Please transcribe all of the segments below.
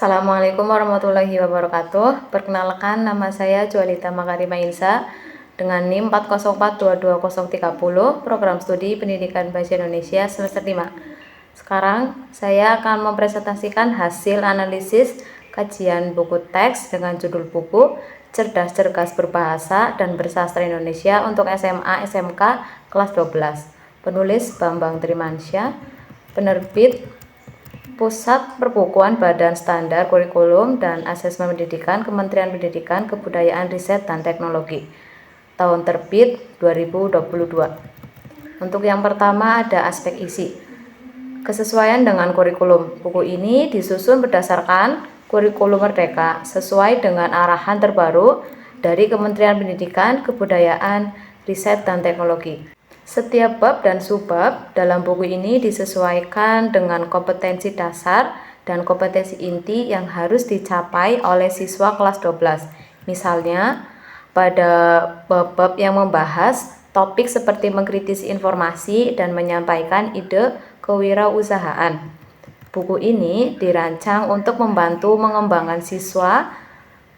Assalamualaikum warahmatullahi wabarakatuh. Perkenalkan, nama saya Jualita Makarima Ilsa dengan NIM 4042230, Program Studi Pendidikan Bahasa Indonesia semester 5. Sekarang saya akan mempresentasikan hasil analisis kajian buku teks dengan judul buku Cerdas-Cergas Berbahasa dan Bersastra Indonesia untuk SMA SMK kelas 12. Penulis Bambang Trimansyah, penerbit Pusat Perbukuan Badan Standar Kurikulum dan Asesmen Pendidikan Kementerian Pendidikan, Kebudayaan, Riset, dan Teknologi. Tahun terbit 2022. Untuk yang pertama ada aspek isi. Kesesuaian dengan kurikulum. Buku ini disusun berdasarkan kurikulum Merdeka sesuai dengan arahan terbaru dari Kementerian Pendidikan, Kebudayaan, Riset, dan Teknologi. Setiap bab dan subbab dalam buku ini disesuaikan dengan kompetensi dasar dan kompetensi inti yang harus dicapai oleh siswa kelas 12. Misalnya, pada bab-bab yang membahas topik seperti mengkritisi informasi dan menyampaikan ide kewirausahaan. Buku ini dirancang untuk membantu mengembangkan siswa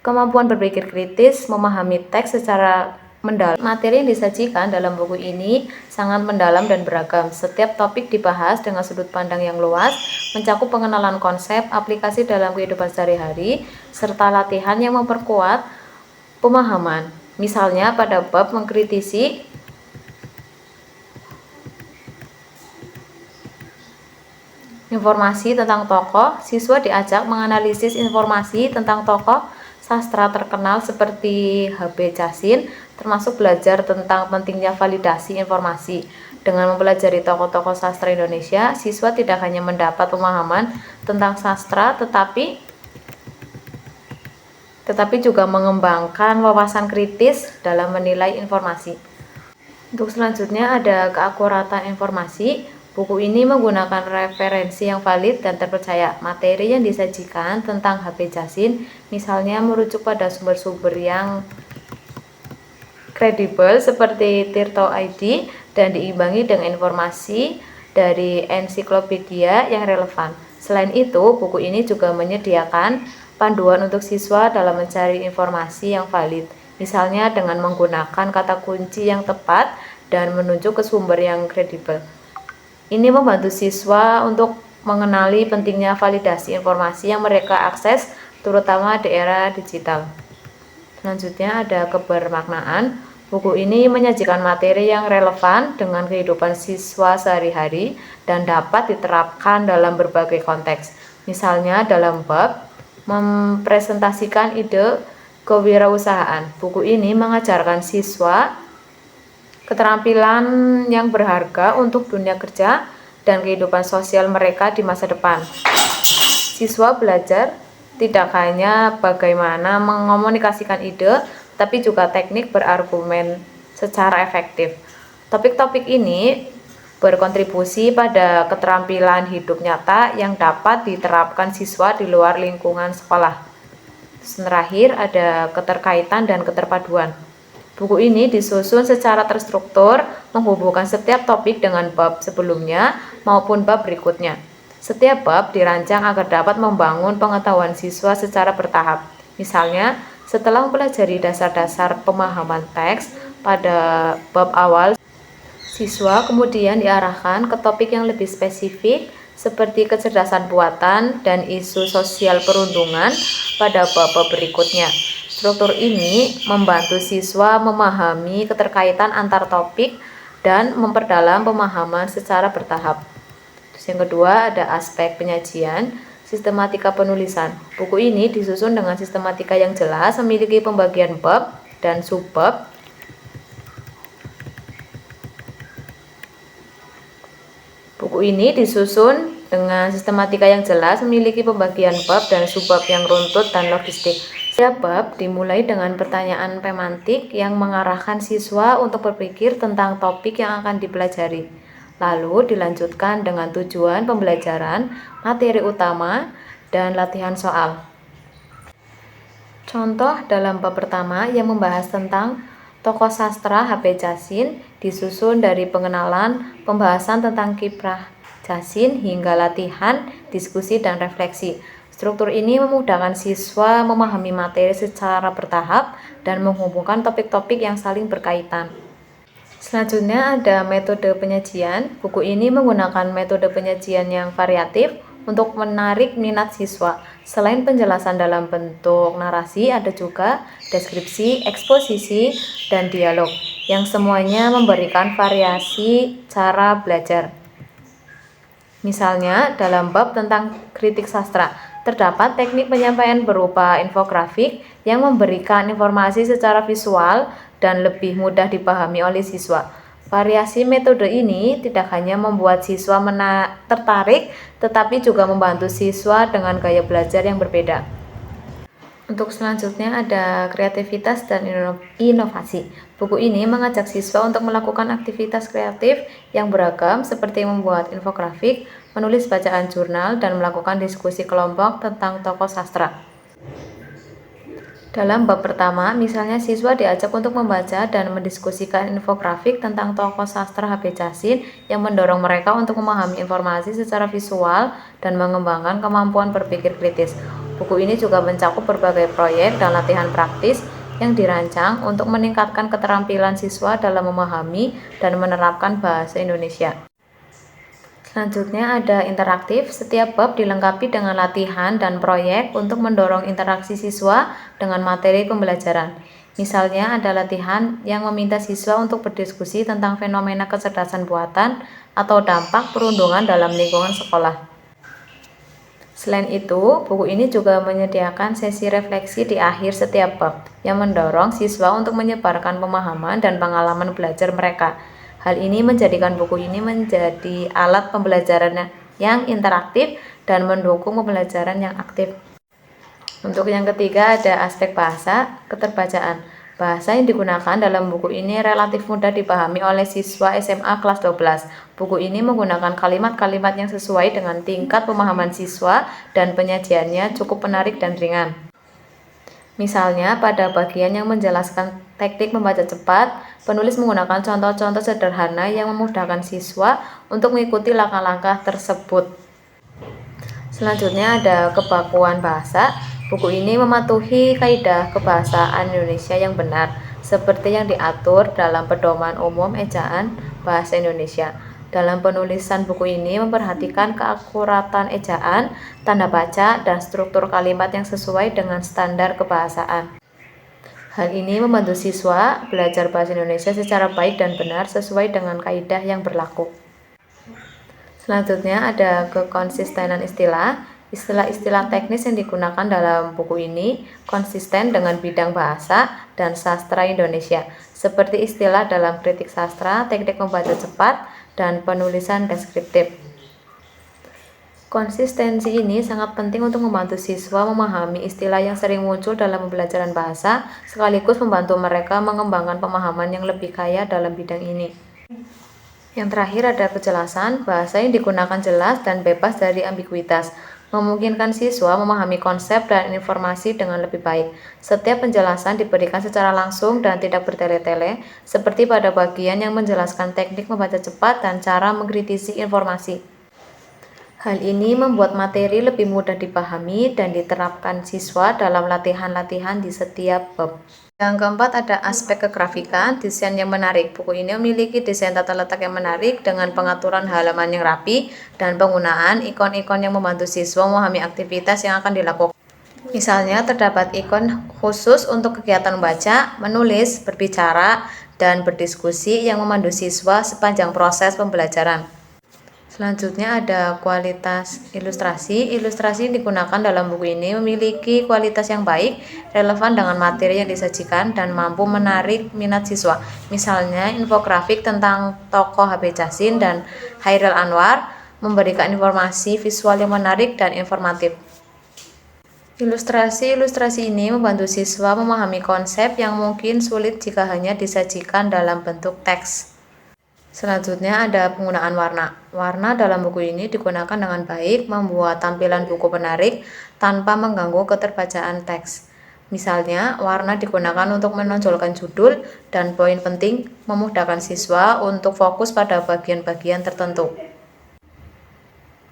kemampuan berpikir kritis, memahami teks secara mendalam. Materi yang disajikan dalam buku ini sangat mendalam dan beragam. Setiap topik dibahas dengan sudut pandang yang luas, mencakup pengenalan konsep, aplikasi dalam kehidupan sehari-hari, serta latihan yang memperkuat pemahaman. Misalnya pada bab mengkritisi informasi tentang tokoh, siswa diajak menganalisis informasi tentang tokoh sastra terkenal seperti H.B. Jahsin, termasuk belajar tentang pentingnya validasi informasi. Dengan mempelajari tokoh-tokoh sastra Indonesia, siswa tidak hanya mendapat pemahaman tentang sastra, tetapi juga mengembangkan wawasan kritis dalam menilai informasi. Untuk selanjutnya ada keakuratan informasi. Buku ini menggunakan referensi yang valid dan terpercaya. Materi yang disajikan tentang H.B. Jahsin misalnya merujuk pada sumber-sumber yang kredibel seperti Tirto ID dan diimbangi dengan informasi dari ensiklopedia yang relevan. Selain itu, buku ini juga menyediakan panduan untuk siswa dalam mencari informasi yang valid, misalnya dengan menggunakan kata kunci yang tepat dan menunjuk ke sumber yang kredibel. Ini membantu siswa untuk mengenali pentingnya validasi informasi yang mereka akses, terutama di era digital. Selanjutnya ada kebermaknaan. Buku ini menyajikan materi yang relevan dengan kehidupan siswa sehari-hari dan dapat diterapkan dalam berbagai konteks. Misalnya dalam bab mempresentasikan ide kewirausahaan. Buku ini mengajarkan siswa keterampilan yang berharga untuk dunia kerja dan kehidupan sosial mereka di masa depan. Siswa belajar tidak hanya bagaimana mengomunikasikan ide, tapi juga teknik berargumen secara efektif. Topik-topik ini berkontribusi pada keterampilan hidup nyata yang dapat diterapkan siswa di luar lingkungan sekolah. Terakhir ada keterkaitan dan keterpaduan. Buku ini disusun secara terstruktur, menghubungkan setiap topik dengan bab sebelumnya maupun bab berikutnya. Setiap bab dirancang agar dapat membangun pengetahuan siswa secara bertahap. Misalnya, setelah mempelajari dasar-dasar pemahaman teks pada bab awal, siswa kemudian diarahkan ke topik yang lebih spesifik seperti kecerdasan buatan dan isu sosial perundungan pada bab-bab berikutnya. Struktur ini membantu siswa memahami keterkaitan antar topik dan memperdalam pemahaman secara bertahap. Terus yang kedua ada aspek penyajian, sistematika penulisan. Buku ini disusun dengan sistematika yang jelas, memiliki pembagian bab dan subbab. Buku ini disusun dengan sistematika yang jelas, memiliki pembagian bab dan subbab yang runtut dan logistik. Setiap bab dimulai dengan pertanyaan pemantik yang mengarahkan siswa untuk berpikir tentang topik yang akan dipelajari. Lalu dilanjutkan dengan tujuan pembelajaran, materi utama, dan latihan soal. Contoh dalam bab pertama yang membahas tentang tokoh sastra H.B. Jahsin disusun dari pengenalan, pembahasan tentang kiprah Jahsin hingga latihan, diskusi, dan refleksi. Struktur ini memudahkan siswa memahami materi secara bertahap dan menghubungkan topik-topik yang saling berkaitan. Selanjutnya ada metode penyajian. Buku ini menggunakan metode penyajian yang variatif untuk menarik minat siswa. Selain penjelasan dalam bentuk narasi, ada juga deskripsi, eksposisi, dan dialog, yang semuanya memberikan variasi cara belajar. Misalnya, dalam bab tentang kritik sastra, terdapat teknik penyampaian berupa infografik yang memberikan informasi secara visual dan lebih mudah dipahami oleh siswa. Variasi metode ini tidak hanya membuat siswa tertarik, tetapi juga membantu siswa dengan gaya belajar yang berbeda. Untuk selanjutnya ada kreativitas dan inovasi. Buku ini mengajak siswa untuk melakukan aktivitas kreatif yang beragam seperti membuat infografik, menulis bacaan jurnal, dan melakukan diskusi kelompok tentang tokoh sastra. Dalam bab pertama, misalnya siswa diajak untuk membaca dan mendiskusikan infografik tentang tokoh sastra H.B. Jahsin yang mendorong mereka untuk memahami informasi secara visual dan mengembangkan kemampuan berpikir kritis. Buku ini juga mencakup berbagai proyek dan latihan praktis yang dirancang untuk meningkatkan keterampilan siswa dalam memahami dan menerapkan bahasa Indonesia. Selanjutnya ada interaktif. Setiap bab dilengkapi dengan latihan dan proyek untuk mendorong interaksi siswa dengan materi pembelajaran. Misalnya ada latihan yang meminta siswa untuk berdiskusi tentang fenomena kecerdasan buatan atau dampak perundungan dalam lingkungan sekolah. Selain itu, buku ini juga menyediakan sesi refleksi di akhir setiap bab yang mendorong siswa untuk menyebarkan pemahaman dan pengalaman belajar mereka. Hal ini menjadikan buku ini menjadi alat pembelajaran yang interaktif dan mendukung pembelajaran yang aktif. Untuk yang ketiga ada aspek bahasa, keterbacaan. Bahasa yang digunakan dalam buku ini relatif mudah dipahami oleh siswa SMA kelas 12. Buku ini menggunakan kalimat-kalimat yang sesuai dengan tingkat pemahaman siswa dan penyajiannya cukup menarik dan ringan. Misalnya, pada bagian yang menjelaskan teknik membaca cepat, penulis menggunakan contoh-contoh sederhana yang memudahkan siswa untuk mengikuti langkah-langkah tersebut. Selanjutnya ada kebakuan bahasa. Buku ini mematuhi kaidah kebahasaan Indonesia yang benar, seperti yang diatur dalam Pedoman Umum Ejaan Bahasa Indonesia. Dalam penulisan buku ini memperhatikan keakuratan ejaan, tanda baca, dan struktur kalimat yang sesuai dengan standar kebahasaan. Hal ini membantu siswa belajar bahasa Indonesia secara baik dan benar sesuai dengan kaidah yang berlaku. Selanjutnya ada kekonsistenan istilah. Istilah-istilah teknis yang digunakan dalam buku ini konsisten dengan bidang bahasa dan sastra Indonesia, seperti istilah dalam kritik sastra, teknik membaca cepat, dan penulisan deskriptif. Konsistensi ini sangat penting untuk membantu siswa memahami istilah yang sering muncul dalam pembelajaran bahasa, sekaligus membantu mereka mengembangkan pemahaman yang lebih kaya dalam bidang ini. Yang terakhir ada kejelasan. Bahasa yang digunakan jelas dan bebas dari ambiguitas, memungkinkan siswa memahami konsep dan informasi dengan lebih baik. Setiap penjelasan diberikan secara langsung dan tidak bertele-tele, seperti pada bagian yang menjelaskan teknik membaca cepat dan cara mengkritisi informasi. Hal ini membuat materi lebih mudah dipahami dan diterapkan siswa dalam latihan-latihan di setiap bab. Yang keempat ada aspek kegrafikan, desain yang menarik. Buku ini memiliki desain tata letak yang menarik dengan pengaturan halaman yang rapi dan penggunaan ikon-ikon yang membantu siswa memahami aktivitas yang akan dilakukan. Misalnya terdapat ikon khusus untuk kegiatan membaca, menulis, berbicara, dan berdiskusi yang memandu siswa sepanjang proses pembelajaran. Selanjutnya ada kualitas ilustrasi. Ilustrasi yang digunakan dalam buku ini memiliki kualitas yang baik, relevan dengan materi yang disajikan, dan mampu menarik minat siswa. Misalnya, infografik tentang tokoh H.B. Jahsin dan Chairil Anwar memberikan informasi visual yang menarik dan informatif. Ilustrasi ini membantu siswa memahami konsep yang mungkin sulit jika hanya disajikan dalam bentuk teks. Selanjutnya ada penggunaan warna. Warna dalam buku ini digunakan dengan baik, membuat tampilan buku menarik tanpa mengganggu keterbacaan teks. Misalnya, warna digunakan untuk menonjolkan judul dan poin penting, memudahkan siswa untuk fokus pada bagian-bagian tertentu.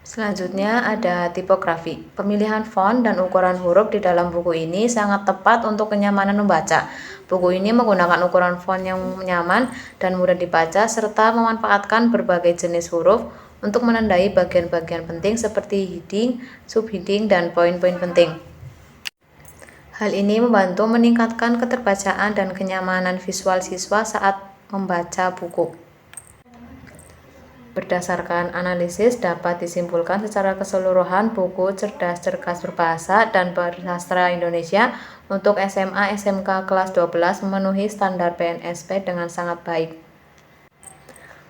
Selanjutnya ada tipografi. Pemilihan font dan ukuran huruf di dalam buku ini sangat tepat untuk kenyamanan membaca. Buku ini menggunakan ukuran font yang nyaman dan mudah dibaca serta memanfaatkan berbagai jenis huruf untuk menandai bagian-bagian penting seperti heading, subheading, dan poin-poin penting. Hal ini membantu meningkatkan keterbacaan dan kenyamanan visual siswa saat membaca buku. Berdasarkan analisis, dapat disimpulkan secara keseluruhan buku Cerdas Cergas Berbahasa dan Bersastra Indonesia untuk SMA SMK kelas 12 memenuhi standar BNSP dengan sangat baik.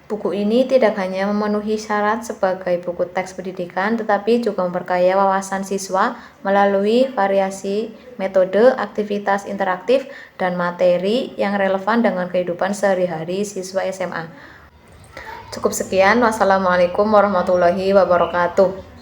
Buku ini tidak hanya memenuhi syarat sebagai buku teks pendidikan, tetapi juga memperkaya wawasan siswa melalui variasi metode, aktivitas interaktif, dan materi yang relevan dengan kehidupan sehari-hari siswa SMA. Cukup sekian, wassalamualaikum warahmatullahi wabarakatuh.